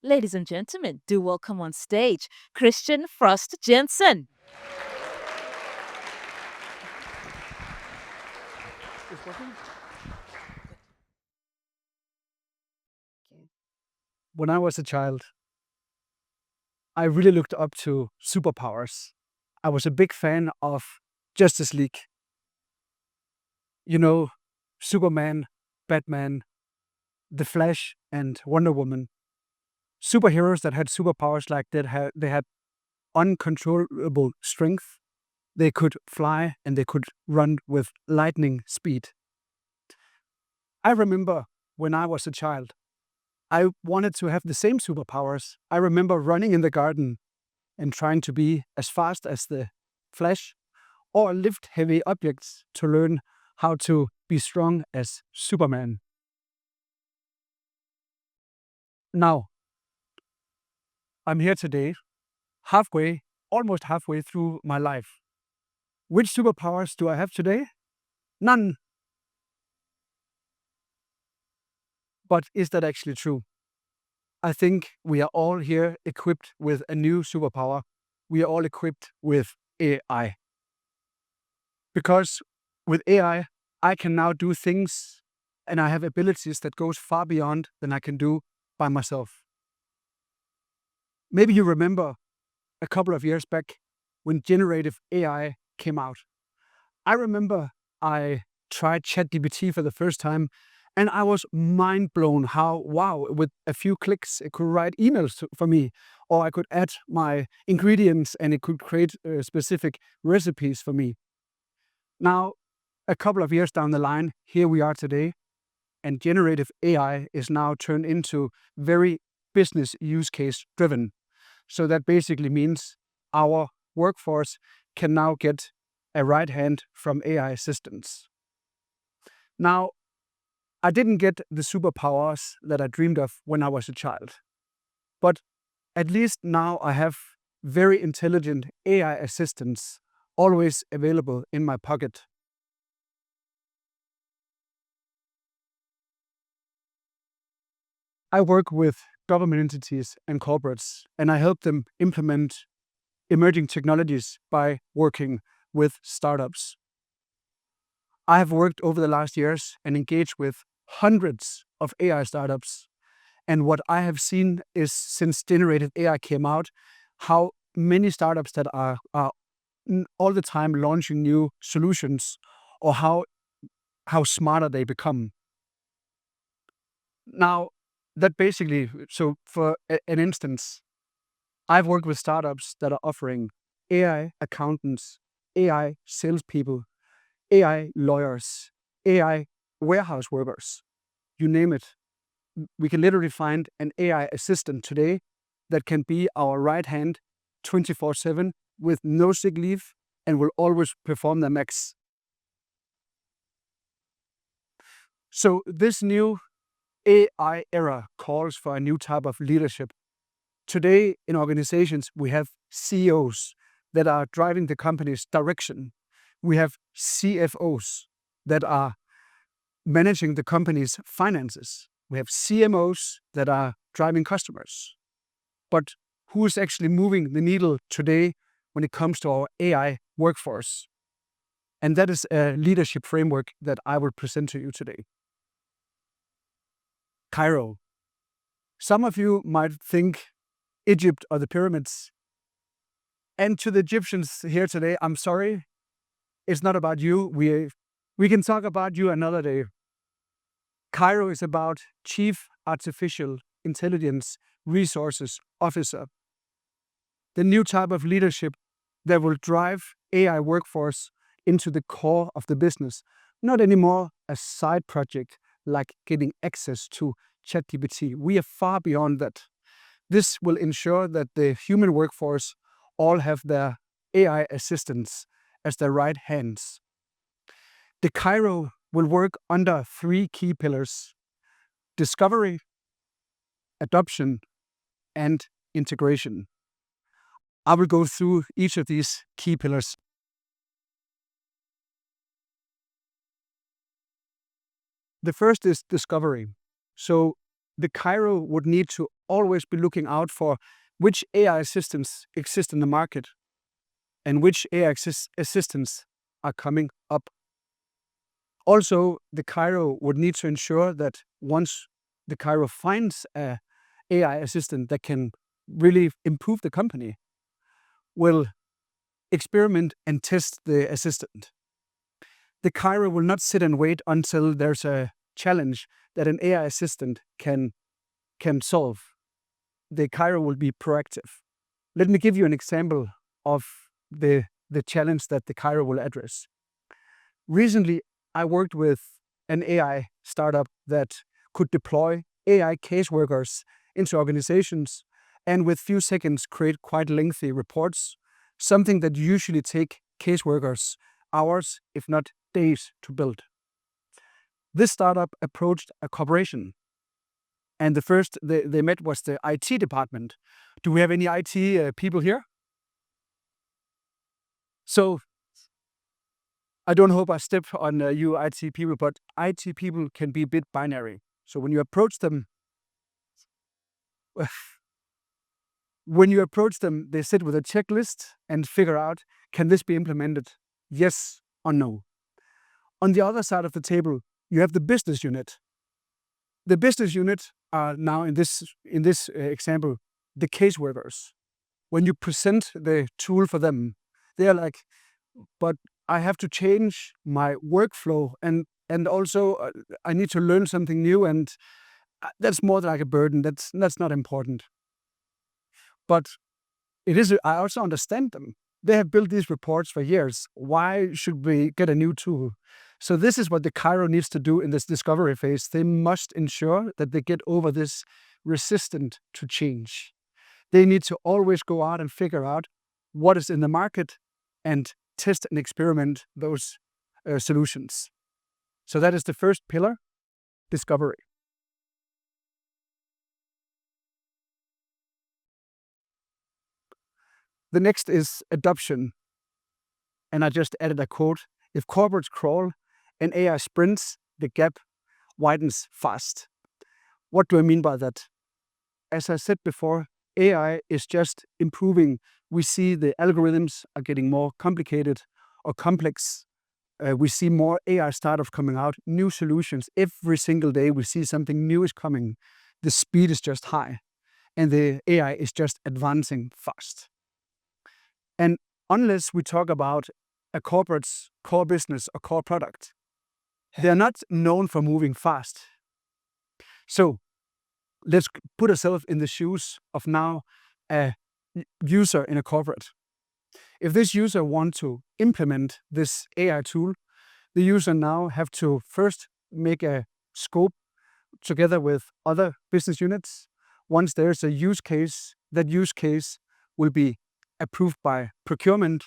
Ladies and gentlemen, do welcome on stage Christian Frost Jensen. When I was a child, I really looked up to superpowers. I was a big fan of Justice League. You know, Superman, Batman, The Flash, and Wonder Woman. Superheroes that had superpowers like that. They had uncontrollable strength. They could fly and they could run with lightning speed. I remember when I was a child, I wanted to have the same superpowers. I remember running in the garden and trying to be as fast as the Flash or lift heavy objects to learn how to be strong as Superman. Now, I'm here today, almost halfway through my life. Which superpowers do I have today? None. But is that actually true? I think we are all here equipped with a new superpower. We are all equipped with AI. Because with AI, I can now do things and I have abilities that goes far beyond than I can do by myself. Maybe you remember a couple of years back when generative AI came out. I remember I tried ChatGPT for the first time and I was mind blown how, wow, with a few clicks, it could write emails for me, or I could add my ingredients and it could create specific recipes for me. Now, a couple of years down the line, here we are today, and generative AI is now turned into very business use case driven. So that basically means our workforce can now get a right hand from AI assistants. Now, I didn't get the superpowers that I dreamed of when I was a child, but at least now I have very intelligent AI assistants always available in my pocket. I work with government entities and corporates, and I help them implement emerging technologies by working with startups. I have worked over the last years and engaged with hundreds of AI startups. And what I have seen is since generative AI came out, how many startups that are all the time launching new solutions or how smarter they become. Now, that basically, so for an instance, I've worked with startups that are offering AI accountants, AI salespeople, AI lawyers, AI warehouse workers, you name it. We can literally find an AI assistant today that can be our right hand 24/7 with no sick leave and will always perform the max. So this new AI era calls for a new type of leadership. Today in organizations, we have CEOs that are driving the company's direction. We have CFOs that are managing the company's finances. We have CMOs that are driving customers. But who is actually moving the needle today when it comes to our AI workforce? And that is a leadership framework that I will present to you today. Cairo. Some of you might think Egypt or the pyramids. And to the Egyptians here today, I'm sorry, it's not about you. We can talk about you another day. Cairo is about Chief Artificial Intelligence Resources Officer, the new type of leadership that will drive AI workforce into the core of the business, not anymore a side project like getting access to ChatGPT. We are far beyond that. This will ensure that the human workforce all have their AI assistants as their right hands. The Cairo will work under three key pillars: discovery, adoption, and integration. I will go through each of these key pillars. The first is discovery. So the Cairo would need to always be looking out for which AI assistants exist in the market and which AI assistants are coming up. Also, the Cairo would need to ensure that once the Cairo finds a AI assistant that can really improve the company, will experiment and test the assistant. The Cairo will not sit and wait until there's a challenge that an AI assistant can solve. The Cairo will be proactive. Let me give you an example of the challenge that the Cairo will address. Recently, I worked with an AI startup that could deploy AI caseworkers into organizations and with few seconds create quite lengthy reports, something that usually take caseworkers hours, if not days, to build. This startup approached a corporation, and the first they met was the IT department. Do we have any IT people here? So I don't hope I step on you IT people, but IT people can be a bit binary. So when you approach them, they sit with a checklist and figure out, can this be implemented? Yes or no. On the other side of the table, you have the business unit. The business unit are now in this example, the caseworkers. When you present the tool for them, they are like, but I have to change my workflow and also I need to learn something new, and that's more like a burden. That's not important. But it is. I also understand them. They have built these reports for years. Why should we get a new tool? So this is what the Cairo needs to do in this discovery phase. They must ensure that they get over this resistant to change. They need to always go out and figure out what is in the market and test and experiment those solutions. So that is the first pillar, discovery. The next is adoption. And I just added a quote. If corporates crawl and AI sprints, the gap widens fast. What do I mean by that? As I said before, AI is just improving. We see the algorithms are getting more complicated or complex. We see more AI startups coming out, new solutions. Every single day we see something new is coming. The speed is just high and the AI is just advancing fast. And unless we talk about a corporate's core business or core product, they're not known for moving fast. So let's put ourselves in the shoes of now a user in a corporate. If this user wants to implement this AI tool, the user now have to first make a scope together with other business units. Once there's a use case, that use case will be approved by procurement.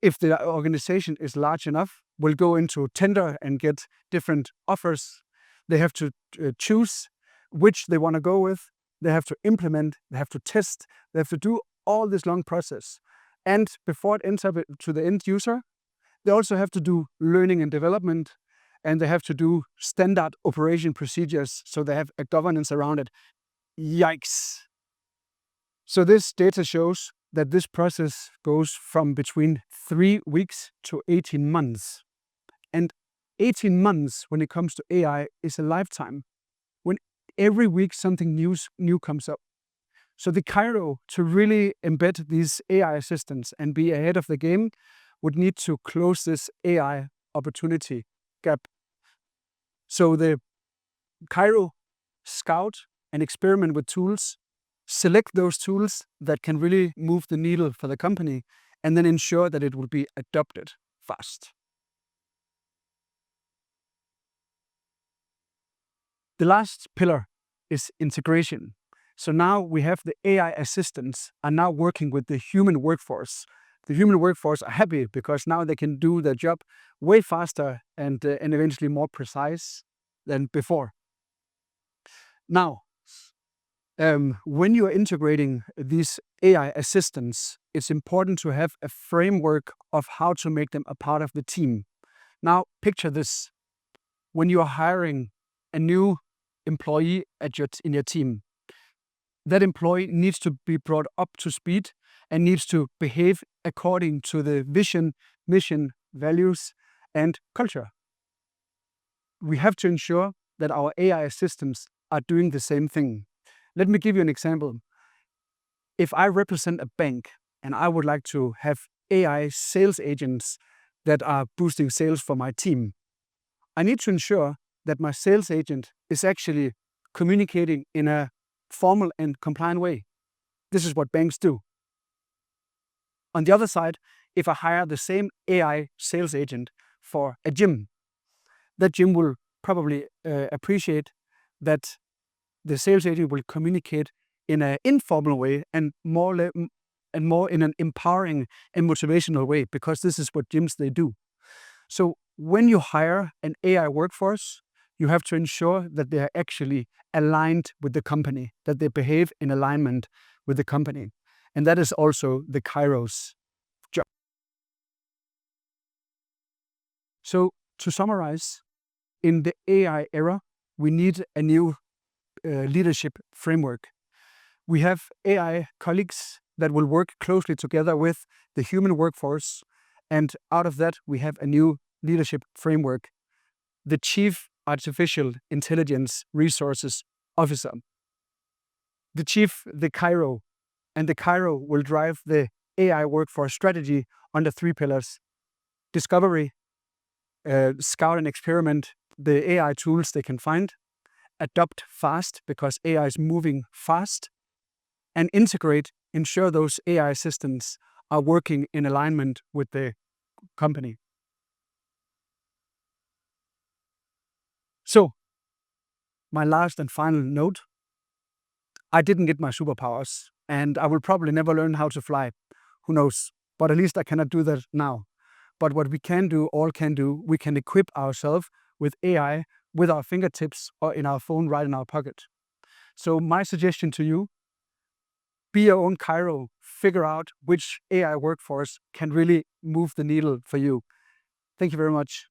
If the organization is large enough, we'll go into tender and get different offers. They have to choose which they want to go with. They have to implement, they have to test, they have to do all this long process. And before it ends up to the end user, they also have to do learning and development, and they have to do standard operation procedures, so they have a governance around it. Yikes. So this data shows that this process goes from between 3 weeks to 18 months. And 18 months when it comes to AI is a lifetime. When every week something new comes up. So the Cairo, to really embed these AI assistants and be ahead of the game, would need to close this AI opportunity gap. So the Cairo scout and experiment with tools, select those tools that can really move the needle for the company, and then ensure that it will be adopted fast. The last pillar is integration. So now we have the AI assistants are now working with the human workforce. The human workforce are happy because now they can do their job way faster and eventually more precise than before. Now, when you are integrating these AI assistants, it's important to have a framework of how to make them a part of the team. Now, picture this. When you are hiring a new employee in your team. That employee needs to be brought up to speed and needs to behave according to the vision, mission, values, and culture. We have to ensure that our AI systems are doing the same thing. Let me give you an example. If I represent a bank and I would like to have AI sales agents that are boosting sales for my team, I need to ensure that my sales agent is actually communicating in a formal and compliant way. This is what banks do. On the other side, if I hire the same AI sales agent for a gym, that gym will probably appreciate that the sales agent will communicate in an informal way and more in an empowering and motivational way, because this is what gyms they do. So when you hire an AI workforce, you have to ensure that they are actually aligned with the company, that they behave in alignment with the company. And that is also the Kairos job. So to summarize, in the AI era, we need a new leadership framework. We have AI colleagues that will work closely together with the human workforce. And out of that, we have a new leadership framework, the Chief Artificial Intelligence Resources Officer. The Cairo, and the Cairo will drive the AI workforce strategy under 3 pillars: discovery, scout and experiment the AI tools they can find, adopt fast because AI is moving fast, and integrate, ensure those AI systems are working in alignment with the company. So, my last and final note, I didn't get my superpowers, and I will probably never learn how to fly. Who knows? But at least I cannot do that now. But what we can do, all can do, we can equip ourselves with AI with our fingertips or in our phone right in our pocket. So my suggestion to you, be your own Cairo. Figure out which AI workforce can really move the needle for you. Thank you very much.